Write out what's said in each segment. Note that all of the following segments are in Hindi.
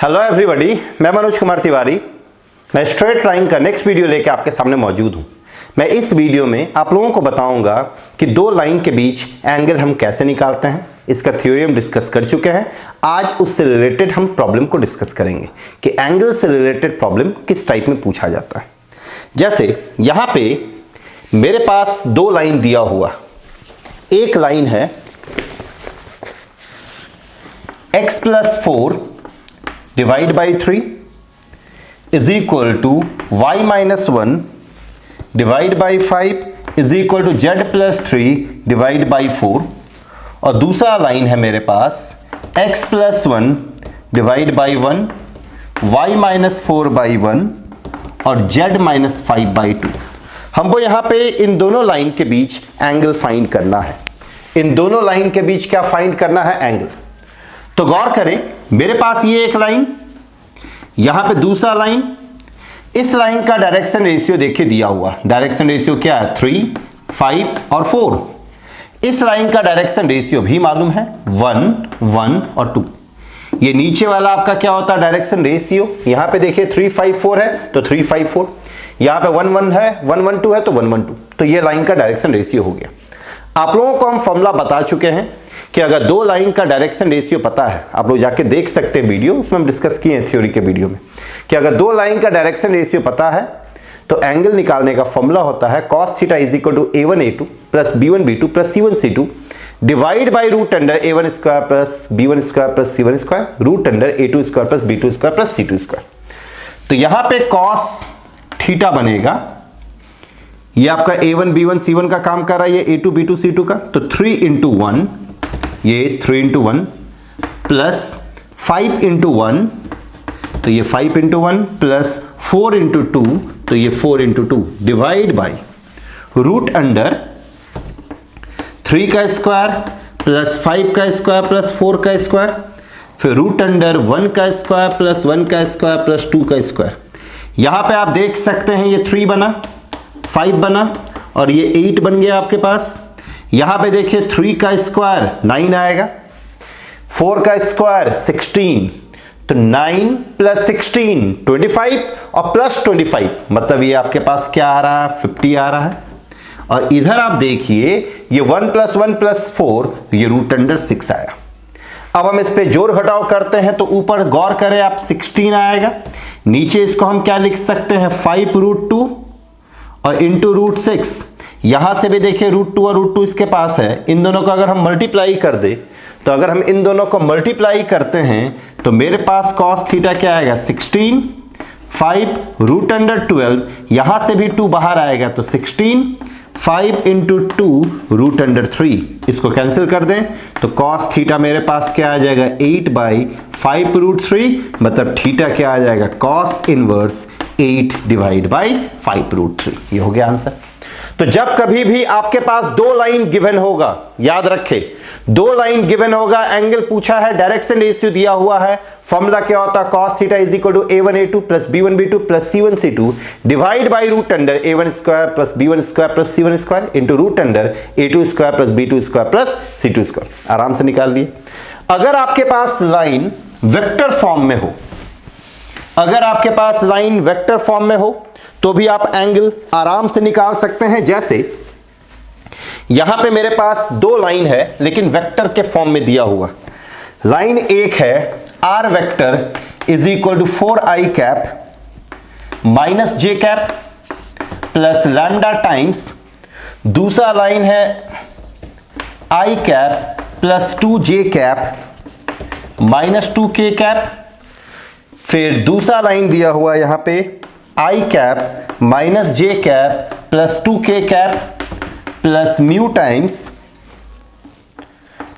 हेलो एवरीबॉडी, मैं मनोज कुमार तिवारी। मैं स्ट्रेट लाइन का नेक्स्ट वीडियो लेके आपके सामने मौजूद हूं। मैं इस वीडियो में आप लोगों को बताऊंगा कि दो लाइन के बीच एंगल हम कैसे निकालते हैं। इसका थ्योरी हम डिस्कस कर चुके हैं। आज उससे रिलेटेड हम प्रॉब्लम को डिस्कस करेंगे कि एंगल से रिलेटेड प्रॉब्लम किस टाइप में पूछा जाता है। जैसे यहां पे मेरे पास दो लाइन दिया हुआ, एक लाइन है x+4 divide by 3 is equal to y-1 divide by 5 is equal to z+3 divide by 4। और दूसरा लाइन है मेरे पास x+1 divide by 1 y-4 by 1 और z-5 बाई 2। हमको यहां पे इन दोनों लाइन के बीच एंगल फाइंड करना है। इन दोनों लाइन के बीच क्या फाइंड करना है? एंगल। तो गौर करें, मेरे पास ये एक लाइन, यहां पे दूसरा लाइन। इस लाइन का डायरेक्शन रेशियो देखिए दिया हुआ। डायरेक्शन रेशियो क्या है? 3, 5 और 4। इस लाइन का डायरेक्शन रेशियो भी मालूम है, 1, 1 और 2। ये नीचे वाला आपका क्या होता है? Direction ratio. यहां पे देखिए 3, 5, 4 है तो 3, 5, 4। यहां पे 1, 1 है, 1, 1, 2 है तो 1, 1, 2। तो ये लाइन का डायरेक्शन रेशियो हो गया। आप लोगों को हम फॉर्मूला बता चुके हैं कि अगर दो लाइन का डायरेक्शन रेशियो पता है, आप लोग जाके देख सकते हैं वीडियो, उसमें हम डिस्कस किए हैं थ्योरी के वीडियो में, कि अगर दो लाइन का डायरेक्शन रेशियो पता है तो एंगल निकालने का फॉर्मूला होता है cos theta is equal to a1a2 plus b1b2 plus c1c2 divide by root under a1 square plus b1 square plus c1 square root under a2 square plus b2 square plus c2 square. तो यहां पे cos थीटा बनेगा, ये आपका a1 b1 c1 का काम कर रहा है, ये a2 b2 c2 का, तो 3 इंटू 1, ये 3 इंटू 1 प्लस 5 इंटू 1, तो ये 5 इंटू 1 प्लस 4 इंटू 2, तो ये 4 into 2 divide by root under 3 का स्क्वायर प्लस 5 का स्क्वायर प्लस 4 का स्क्वायर, फिर रूट अंडर 1 का स्क्वायर प्लस 1 का स्क्वायर प्लस 2 का स्क्वायर। यहां पे आप देख सकते हैं ये 3 बना, 5 बना और ये 8 बन गया आपके पास। यहां पे देखिए 3 का स्क्वायर 9 आएगा, 4 का स्क्वायर 16, तो 9 प्लस 16 25 और प्लस 25, मतलब ये आपके पास क्या आ रहा है? 50 आ रहा है। और इधर आप देखिए ये 1 प्लस 1 प्लस 4, ये रूट अंडर 6 आया। अब हम इस पे जोड़ घटाव करते हैं तो ऊपर गौर करें आप 16 आएगा, नीचे इसको हम क्या लिख सकते हैं? 5 रूट 2 और इंटू रूट 6। यहां से भी देखिए रूट 2 और रूट 2 इसके पास है, इन दोनों को अगर हम मल्टीप्लाई कर दे, तो अगर हम इन दोनों को मल्टीप्लाई करते हैं तो मेरे पास cos थीटा क्या आएगा? 16, 5 रूट अंडर 12, यहां से भी 2 बाहर आएगा तो 16, 5 इंटू 2 रूट अंडर 3, इसको कैंसिल कर दें तो cos थीटा मेरे पास क्या आ जाएगा? 8/5 रूट 3, मतलब थीटा क्या आ जाएगा? cos inverse 8 divide by 5 root 3। ये हो गया आंसर। तो जब कभी भी आपके पास दो लाइन गिवन होगा, याद रखें, दो लाइन गिवन होगा, एंगल पूछा है, डायरेक्शन रेशियो दिया हुआ है, फॉर्मूला क्या होता है? cos theta is equal to a1a2 plus b1b2 plus c1c2 divide by root under a1 square plus b1 square plus c1 square into root under a2 square plus b2 square plus c2 square. आराम से निकाल लिए। अगर आपके पास लाइन वेक्टर फॉर्म में हो, अगर आपके पास लाइन वेक्टर फॉर्म में हो तो भी आप एंगल आराम से निकाल सकते हैं। जैसे यहां पे मेरे पास दो लाइन है लेकिन वेक्टर के फॉर्म में दिया हुआ। लाइन एक है r vector is equal to 4i cap minus j cap plus lambda times, दूसरा लाइन है i cap plus 2j cap minus 2k cap, फिर दूसरा लाइन दिया हुआ यहां पे i cap minus j cap plus 2k cap plus mu times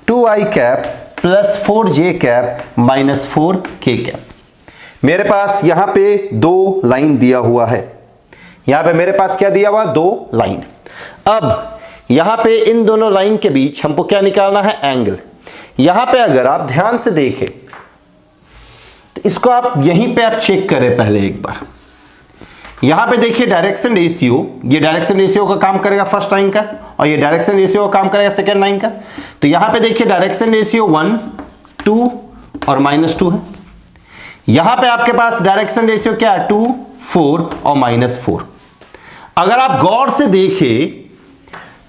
2i cap plus 4j cap minus 4k cap. मेरे पास यहां पे दो लाइन दिया हुआ है, यहां पे मेरे पास क्या दिया हुआ? दो लाइन। अब यहां पे इन दोनों लाइन के बीच हमको क्या निकालना है? एंगल। यहां पे अगर आप ध्यान से देखें तो इसको आप यहीं पे आप चेक करें पहले एक बार। यहां पे देखिए डायरेक्शन रेशियो, ये डायरेक्शन रेशियो का काम करेगा फर्स्ट लाइन का और ये डायरेक्शन रेशियो का काम करेगा सेकेंड लाइन का। तो यहां पे देखिए डायरेक्शन रेशियो 1, 2 और -2 है। यहां पे आपके पास डायरेक्शन रेशियो क्या है, 2, 4 और -4। अगर आप गौर से देखें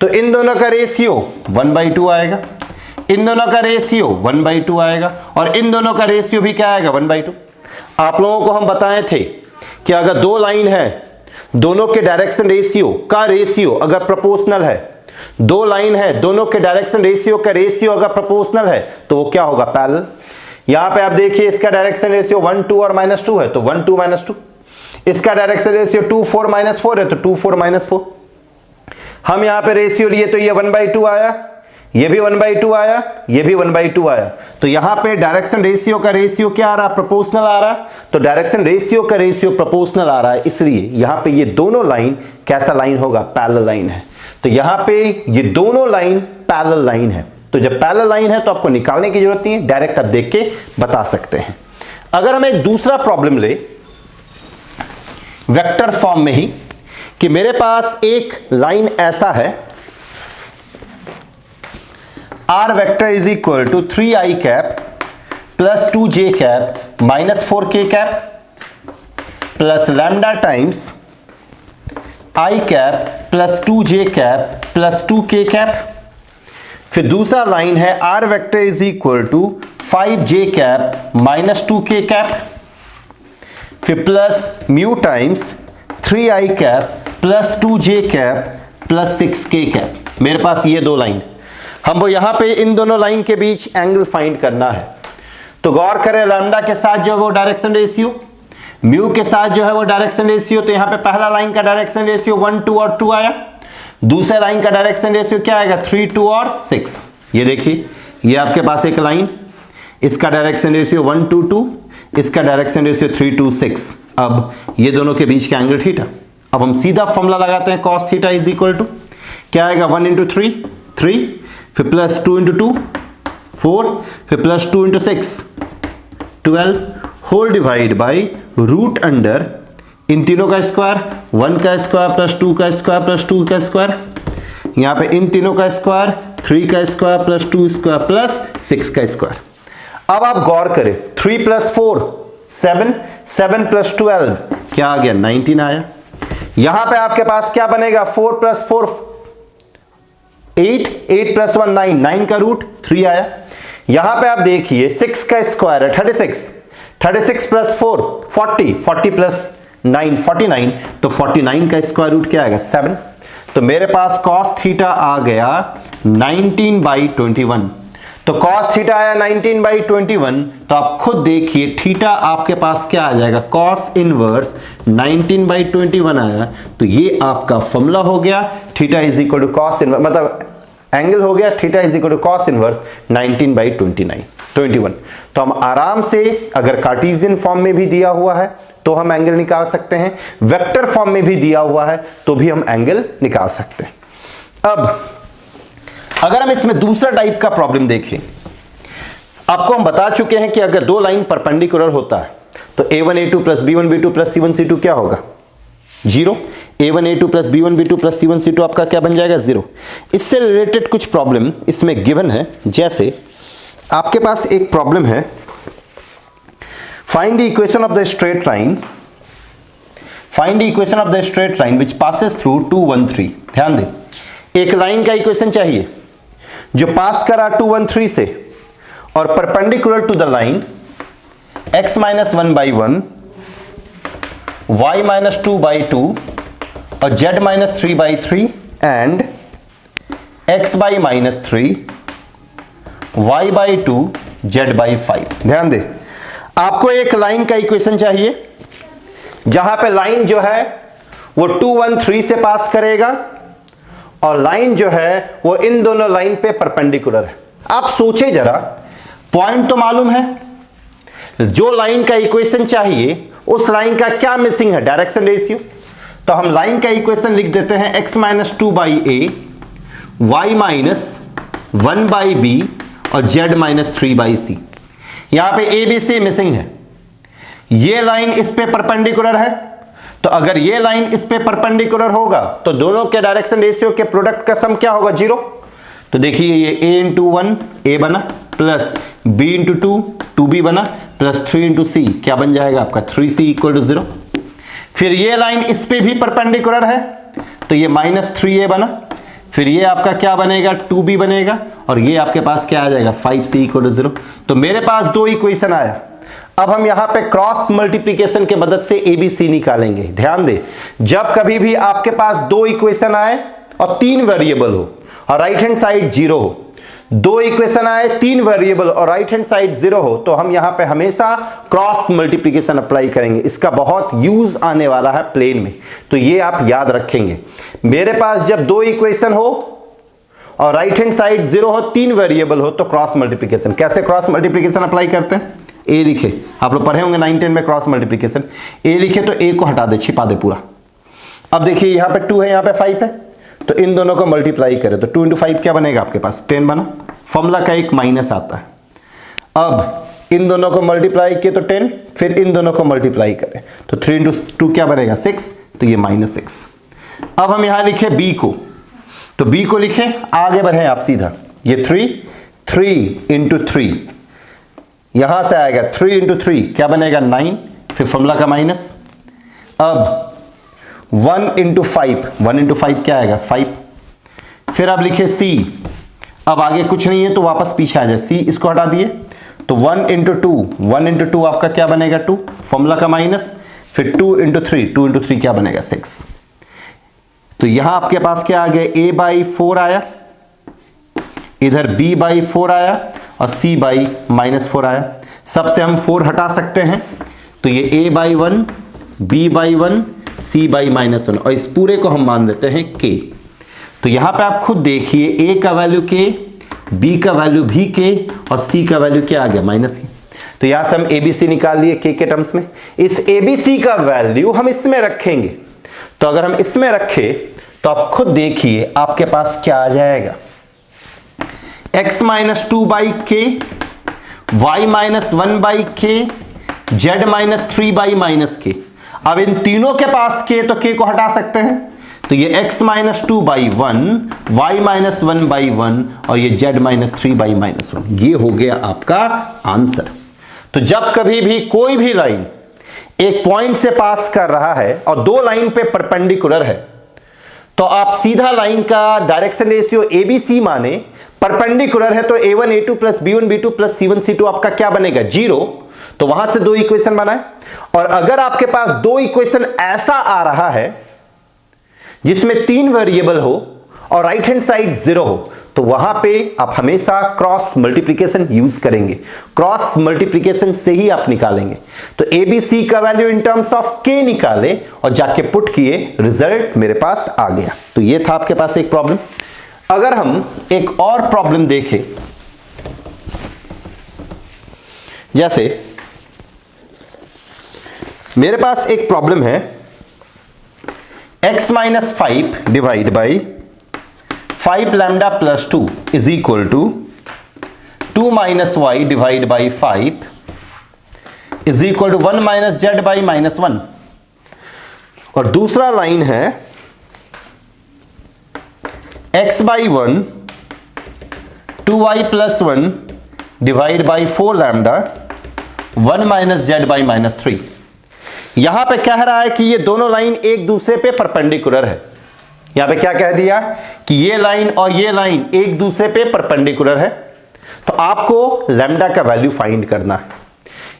तो इन दोनों का रेशियो 1/2 आएगा, इन दोनों का रेशियो 1/2 आएगा, और इन दोनों का रेशियो भी क्या आएगा, 1/2। आप लोगों को हम बताए थे कि अगर दो लाइन है, दोनों के डायरेक्शन रेशियो का रेशियो अगर प्रोपोर्शनल है, दो लाइन है, दोनों के डायरेक्शन रेशियो का रेशियो अगर प्रोपोर्शनल है तो वो क्या होगा, पैरेलल। यहां पे आप देखिए इसका डायरेक्शन रेशियो 1, 2 और -2 है तो 1, 2, -2। इसका डायरेक्शन रेशियो 2, 4, -4 है तो 2, 4, -4। हम यहां पे रेशियो लिए तो ये 1/2 आया, ये भी 1/2 आया, ये भी 1/2 आया। तो यहां पे डायरेक्शन रेशियो का रेशियो क्या आ रहा है, प्रोपोर्शनल आ रहा है। तो डायरेक्शन रेशियो का रेशियो प्रोपोर्शनल आ रहा है, इसलिए यहां पे ये दोनों लाइन कैसा लाइन होगा, पैरेलल लाइन है। तो यहां पे ये दोनों लाइन पैरेलल लाइन है। तो जब पैरेलल लाइन है तो आपको निकालने की जरूरत नहीं है, डायरेक्ट आप देख के बता सकते हैं। अगर हम एक दूसरा प्रॉब्लम ले वेक्टर फॉर्म में ही, कि मेरे पास एक लाइन ऐसा है, r vector is equal to 3i cap plus 2j cap minus 4k cap plus lambda times i cap plus 2j cap plus 2k cap. फिर दूसरा लाइन है r vector is equal to 5j cap minus 2k cap, फिर plus mu times 3i cap plus 2j cap plus 6k cap. मेरे पास ये दो लाइन, हमको यहां पे इन दोनों लाइन के बीच एंगल फाइंड करना है। तो गौर करें, लैम्डा के साथ जो है वो डायरेक्शन रेशियो, म्यू के साथ जो है वो डायरेक्शन रेशियो। तो यहां पे पहला लाइन का डायरेक्शन रेशियो 1, 2 और 2 आया, दूसरे लाइन का डायरेक्शन रेशियो क्या आएगा, 3, 2 और 6। ये देखिए, ये आपके पास एक लाइन, इसका डायरेक्शन रेशियो 1, 2, 2, इसका डायरेक्शन रेशियो 3, 2, 6। अब ये दोनों के बीच का एंगल थीटा। अब हम सीधा फॉर्मूला लगाते हैं, cos theta is equal to क्या आएगा, 1 × 3, 3, फिर प्लस 2 × 2, 4, फिर plus 2 × 6, 12 whole divide by root under इन तीनों का स्क्वायर, 1 का स्क्वायर प्लस 2 का स्क्वायर प्लस 2 का स्क्वायर, यहां पे इन तीनों का स्क्वायर, 3 का स्क्वायर प्लस 2 स्क्वायर प्लस 6 का स्क्वायर। अब आप गौर करें, 3 + 4 7, 7 + 12 क्या आ गया, 19 आया। यहां पे आपके पास क्या बनेगा, 4 + 4 8, 8 + 1 9, 9 का रूट 3 आया। यहां पे आप देखिए 6 का स्क्वायर है 36, 36 + 4 40, 40 + 9 49, तो 49 का स्क्वायर रूट क्या आएगा, 7। तो मेरे पास cos थीटा आ गया 19/21। तो cos थीटा आया 19/21, तो आप खुद देखिए थीटा आपके पास क्या आ जाएगा, cos इनवर्स 19/21 आया। तो ये आपका फॉर्मूला हो गया, theta is equal to cos inverse, मतलब एंगल हो गया theta is equal to cos inverse 19/21। तो हम आराम से, अगर कार्टेशियन फॉर्म में भी दिया हुआ है तो हम एंगल निकाल सकते हैं, वेक्टर फॉर्म में भी दिया हुआ है तो भी हम एंगल निकाल सकते हैं। अब अगर हम इसमें दूसरा टाइप का प्रॉब्लम देखें, आपको हम बता चुके हैं कि अगर दो लाइन परपेंडिकुलर होता है तो a1a2 + b1b2 + c1c2 क्या होगा, 0। a1a2 + b1b2 + c1c2 आपका क्या बन जाएगा, 0। इससे रिलेटेड कुछ प्रॉब्लम इसमें गिवन है। जैसे आपके पास एक प्रॉब्लम है, find the equation of the straight line, find the equation of the straight line which passes through 2, 1, 3। ध्यान दें, एक लाइन का इक्वेशन चाहिए जो पास करा 2, 1, 3 से और perpendicular to the line x - 1/1, y - 2/2 और z - 3/3 and x/-3, y/2, z/5। ध्यान दे, आपको एक लाइन का इक्वेशन चाहिए जहां पे लाइन जो है वो 2, 1, 3 से पास करेगा और लाइन जो है वो इन दोनों लाइन पे परपेंडिकुलर है। आप सोचे जरा, पॉइंट तो मालूम है, जो लाइन का इक्वेशन चाहिए उस लाइन का क्या मिसिंग है, डायरेक्शन रेशियो। तो हम लाइन का इक्वेशन लिख देते हैं x - 2/a, y - 1/b और z - 3/c। यहां पे a b c मिसिंग है। ये लाइन इस पे परपेंडिकुलर है, तो अगर ये लाइन इस पे परपेंडिकुलर होगा तो दोनों के डायरेक्शन रेशियो के प्रोडक्ट का सम क्या होगा, 0। तो देखिए ये a × 1 a बना, प्लस b × 2 2b बना, प्लस 3 इंटू सी क्या बन जाएगा आपका 3c इक्वल टू 0। फिर ये लाइन इस पे भी परपेंडिकुलर है तो ये -3a बना, फिर ये आपका क्या बनेगा 2b बनेगा, और ये आपके पास क्या आ जाएगा 5c इक्वल टू 0। तो मेरे पास दो इक्वेशन आया। अब हम यहां पे क्रॉस मल्टीप्लिकेशन के मदद से ABC निकालेंगे। ध्यान दे, जब कभी भी आपके पास दो इक्वेशन आए और 3 वेरिएबल हो और राइट हैंड साइड 0 हो, दो इक्वेशन आए 3 वेरिएबल और राइट हैंड साइड 0 हो, तो हम यहां पे हमेशा क्रॉस मल्टीप्लिकेशन अप्लाई करेंगे। इसका बहुत यूज आने वाला है प्लेन में, तो ये आप याद रखेंगे। मेरे पास जब दो इक्वेशन हो और राइट हैंड साइड 0 हो, 3 वेरिएबल हो, तो क्रॉस मल्टीप्लिकेशन। कैसे क्रॉस मल्टीप्लिकेशन अप्लाई करते हैं? ए लिखे, आप लोग पढ़े होंगे 9-10 में क्रॉस मल्टीप्लिकेशन। ए लिखे तो ए को हटा दे, छिपा दे पूरा। अब देखिए यहां पे 2 है, यहां पे 5 है, तो इन दोनों को मल्टीप्लाई करें तो 2 इंटू 5 क्या बनेगा आपके पास 10 बना। फॉर्मूला का एक माइनस आता है। अब इन दोनों को मल्टीप्लाई किए तो 10, फिर इन दोनों को मल्टीप्लाई करें तो 3 इंटू 2 क्या बनेगा 6, तो ये -6। अब हम यहां लिखे b को, तो b को लिखे, आगे बढ़े आप सीधा, ये 3 इंटू 3 यहां से आएगा 3 इंटू 3 क्या बनेगा 9, फिर फॉर्मूला का माइनस। अब 1 इंटू 5 क्या आएगा 5, फिर आप लिखे c। अब आगे कुछ नहीं है तो वापस पीछे आ जाए, c इसको हटा दिए तो 1 इंटू 2 आपका क्या बनेगा 2, फॉर्मूला का माइनस, फिर 2 इंटू 3 क्या बनेगा 6। तो यहां आपके पास क्या आ गया a/4 आया, इधर b/4 आया और c/-4 आया। सबसे हम 4 हटा सकते हैं तो ये a/1 b/1 c/-1, और इस पूरे को हम मान देते हैं k। तो यहां पे आप खुद देखिए a का वैल्यू k, b का वैल्यू भी k और c का वैल्यू क्या आ गया -k। तो यहां से हम ABC निकाल लिए k के टर्म्स में। इस ABC का वैल्यू हम इसमें रखेंगे, तो अगर हम इसमें रखें तो आप खुद देखिए आपके पास क्या आ जाएगा x-2/k, y-1/k, z-3/-k। अब इन तीनों के पास k, तो k को हटा सकते हैं, तो ये x-2/1, y-1/1 और ये z-3/-1, ये हो गया आपका आंसर। तो जब कभी भी कोई भी लाइन एक पॉइंट से पास कर रहा है और दो लाइन पे परपेंडिकुलर है, तो आप सीधा लाइन का डायरेक्शन रेशियो ABC माने, परपेंडिकुलर है तो a1 a2 plus b1 b2 plus c1 c2 आपका क्या बनेगा 0। तो वहां से दो इक्वेशन बनाए, और अगर आपके पास दो इक्वेशन ऐसा आ रहा है जिसमें 3 वेरिएबल हो और राइट हैंड साइड 0 हो, तो वहां पे आप हमेशा क्रॉस मल्टीप्लिकेशन यूज करेंगे। क्रॉस मल्टीप्लिकेशन से ही आप निकालेंगे। तो ABC का value in terms of k निकाले और जाके पुट किए, रिजल्ट मेरे पास आ गया। तो ये था आपके पास एक प्रॉब्लम। अगर हम एक और प्रॉब्लम देखें, जैसे मेरे पास एक प्रॉब्लम है x-5 divide by 5 lambda plus 2 is equal to 2 minus y divide by 5 is equal to 1 minus z by -1। और दूसरा लाइन है x/1 2y plus 1 divide by 4 lambda 1 minus z by -3। यहां पे कह रहा है कि ये दोनों लाइन एक दूसरे पे परपेंडिकुलर है। यहां पे क्या कह दिया कि ये लाइन और ये लाइन एक दूसरे पे परपेंडिकुलर है, तो आपको लैम्डा का वैल्यू फाइंड करना है।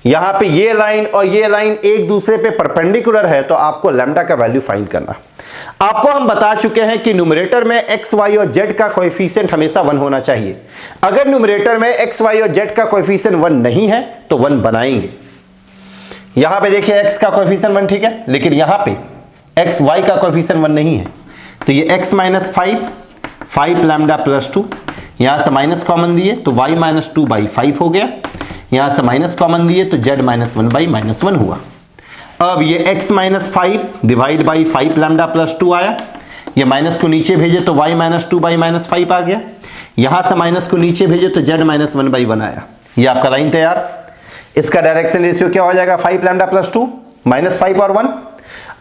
यहां पे ये लाइन और ये लाइन एक दूसरे पे परपेंडिकुलर है, तो आपको लैम्डा का वैल्यू फाइंड करना। आपको हम बता चुके हैं कि न्यूमरेटर में x, y और z का कोएफिशिएंट हमेशा 1 होना चाहिए। अगर न्यूमरेटर में x, y और z का कोएफिशिएंट 1 नहीं है तो 1 बनाएंगे। यहां पे देखिए x का कोएफिशिएंट 1 ठीक है, लेकिन यहां पे x, y का कोएफिशिएंट 1 नहीं है, तो ये x माइनस 5 लैम्डा प्लस 2, यहां से माइनस कॉमन दिए तो y माइनस 2/5 हो गया, यहां से माइनस कॉमन दिए तो z माइनस 1/-1 हुआ। अब ये x minus 5 divide by 5 lambda plus 2 आया, ये माइनस को नीचे भेजे तो y माइनस 2/-5 आ गया, यहां से माइनस को नीचे भेजे तो z माइनस 1/1 आया। ये आपका लाइन तैयार। इसका डायरेक्शन रेशियो क्या हो जाएगा 5 लैम्डा प्लस 2 -5 और 1।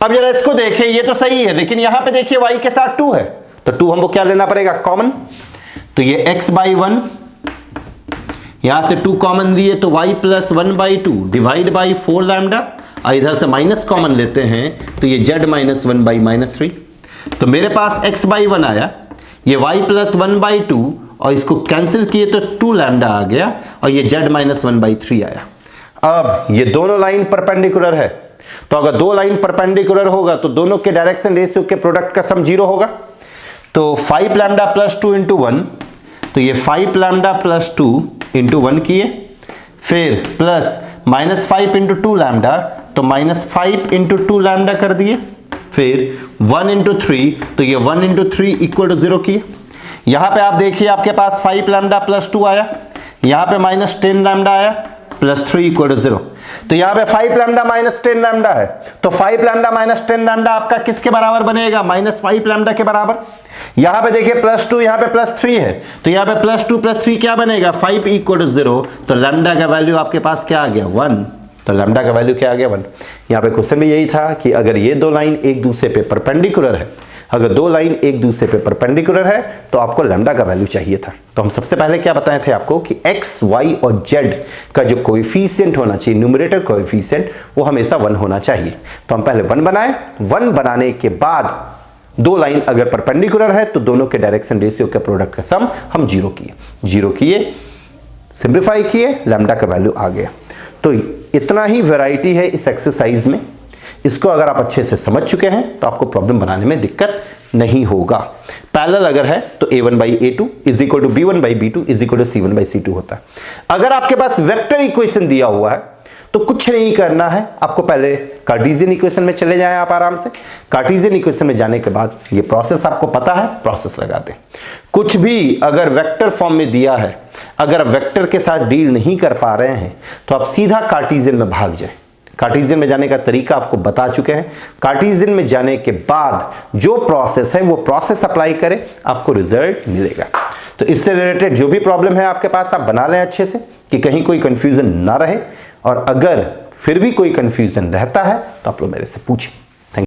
अब जरा इसको देखें, ये तो सही है, लेकिन यहां पे देखिए y के साथ 2 है, तो 2 हमको क्या लेना पड़ेगा कॉमन, तो ये x/1, यहां से 2 कॉमन लिए तो y plus 1/2 divide by 4 lambda, और इधर से माइनस कॉमन लेते हैं तो ये z माइनस 1/-3। तो मेरे पास x/1 आया, ये y प्लस 1/2 और इसको कैंसिल किए तो 2 लैम्डा आ गया, और ये z माइनस 1/3 आया। अब ये दोनों लाइन परपेंडिकुलर है, तो अगर दो लाइन परपेंडिकुलर होगा तो दोनों के डायरेक्शन रेशियो के प्रोडक्ट का सम 0 होगा। तो 5 लैम्डा प्लस 2 इंटू 1, तो ये 5 लैम्डा प्लस 2 इंटू 1 किए, फिर प्लस -5 इंटू 2 लैम्डा, तो -5 इंटू 2 लैम्डा कर दिए, फिर 1 इंटू 3, तो ये 1 इंटू 3 इक्वल टू 0 किए। यहां पे आप देखिए आपके पास 5 लैम्डा प्लस 2 आया, यहां पे -10 लैम्डा आया, प्लस 3 इक्वल टू 0। तो यहां पे 5 लैम्डा -10 लैम्डा है, तो 5 लैम्डा -10 लैम्डा आपका किसके बराबर बनेगा? -5 लैम्डा के बराबर। यहां पे देखिए +2, यहां पे +3 है, तो यहां पे +2 + 3 क्या बनेगा? 5 इक्वल टू 0। तो लैम्डा का वैल्यू आपके पास क्या आ गया? 1। तो लैम्डा का वैल्यू क्या आ गया? 1। यहां पे क्वेश्चन में यही था कि अगर ये दो लाइन एक दूसरे पे परपेंडिकुलर है, अगर दो लाइन एक दूसरे पे परपेंडिकुलर है तो आपको लैम्डा का वैल्यू चाहिए था। तो हम सबसे पहले क्या बताए थे आपको कि x, y और z का जो कोएफिशिएंट होना चाहिए, न्यूमरेटर कोएफिशिएंट, वो हमेशा 1 होना चाहिए। तो हम पहले 1 बनाए, 1 बनाने के बाद दो लाइन अगर परपेंडिकुलर है तो दोनों के डायरेक्शन रेशियो के प्रोडक्ट का सम हम 0 किए, सिंप्लीफाई किए, लैम्डा का वैल्यू आ गया। तो इतना ही वैरायटी है इस एक्सरसाइज में। इसको अगर आप अच्छे से समझ चुके हैं तो आपको प्रॉब्लम बनाने में दिक्कत नहीं होगा। पैरेलल अगर है तो a1/a2 is equal to b1/b2 is equal to c1/c2 होता है। अगर आपके पास वेक्टर इक्वेशन दिया हुआ है तो कुछ नहीं करना है, आपको पहले कार्टेशियन इक्वेशन में चले जाएं आप आराम से। कार्टेशियन इक्वेशन में जाने के बाद ये प्रोसेस आपको पता है, प्रोसेस लगा दें। कुछ भी अगर वेक्टर फॉर्म में दिया है, अगर आप वेक्टर के साथ डील नहीं कर पा रहे हैं तो आप सीधा कार्टेशियन में भाग जाए। कार्टेशियन में जाने का तरीका आपको बता चुके हैं। कार्टेशियन में जाने के बाद जो प्रोसेस है वो प्रोसेस अप्लाई करें, आपको रिजल्ट मिलेगा। तो इससे रिलेटेड जो भी प्रॉब्लम है आपके पास, आप बना लें अच्छे से कि कहीं कोई कंफ्यूजन ना रहे, और अगर फिर भी कोई कंफ्यूजन रहता है तो आप लोग मेरे से पूछें।